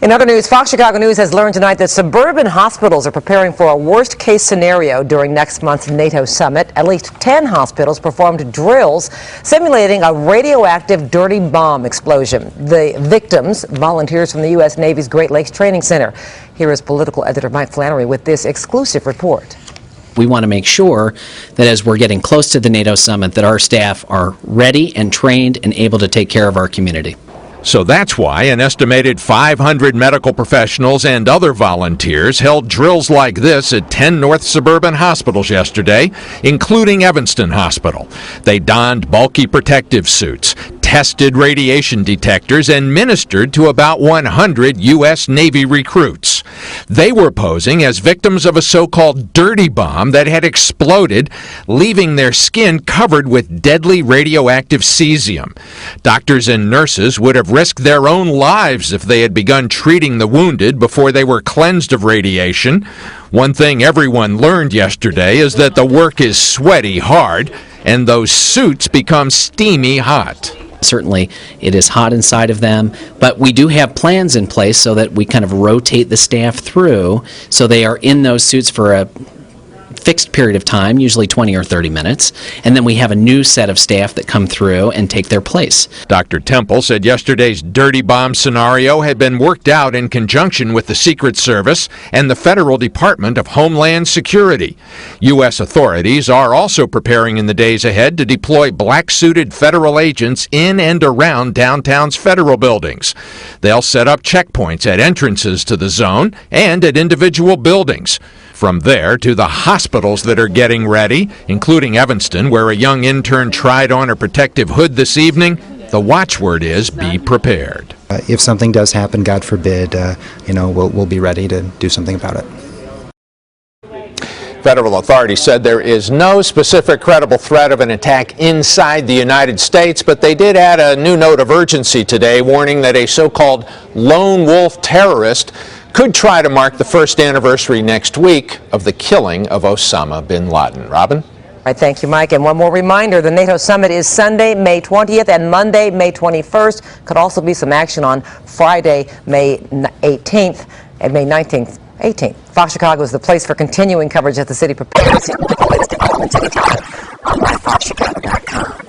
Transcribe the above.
In other news, Fox Chicago News has learned tonight that suburban hospitals are preparing for a worst-case scenario during next month's NATO summit. At least 10 hospitals performed drills simulating a radioactive dirty bomb explosion. The victims, volunteers from the U.S. Navy's Great Lakes Training Center. Here is political editor Mike Flannery with this exclusive report. We want to make sure that as we're getting close to the NATO summit that our staff are ready and trained and able to take care of our community. So that's why an estimated 500 medical professionals and other volunteers held drills like this at 10 North Suburban hospitals yesterday, including Evanston Hospital. They donned bulky protective suits, tested radiation detectors, and ministered to about 100 U.S. Navy recruits. They were posing as victims of a so-called dirty bomb that had exploded, leaving their skin covered with deadly radioactive cesium. Doctors and nurses would have risked their own lives if they had begun treating the wounded before they were cleansed of radiation. One thing everyone learned yesterday is that the work is sweaty hard, and those suits become steamy hot. Certainly, it is hot inside of them, but we do have plans in place so that we kind of rotate the staff through so they are in those suits for a fixed period of time, usually 20 or 30 minutes, and then we have a new set of staff that come through and take their place. Dr. Temple said yesterday's dirty bomb scenario had been worked out in conjunction with the Secret Service and the Federal Department of Homeland Security. U.S. authorities are also preparing in the days ahead to deploy black-suited federal agents in and around downtown's federal buildings. They'll set up checkpoints at entrances to the zone and at individual buildings. From there to the hospitals that are getting ready, including Evanston, where a young intern tried on a protective hood this evening, the watchword is be prepared. If something does happen, God forbid, we'll be ready to do something about it. Federal authorities said there is no specific credible threat of an attack inside the United States, but they did add a new note of urgency today, warning that a so-called lone wolf terrorist could try to mark the first anniversary next week of the killing of Osama bin Laden. Robin? All right, thank you, Mike. And one more reminder, the NATO summit is Sunday, May 20th, and Monday, May 21st. Could also be some action on Friday, May 18th, and May 19th, 18th. Fox Chicago is the place for continuing coverage as the city prepares. On myfoxchicago.com.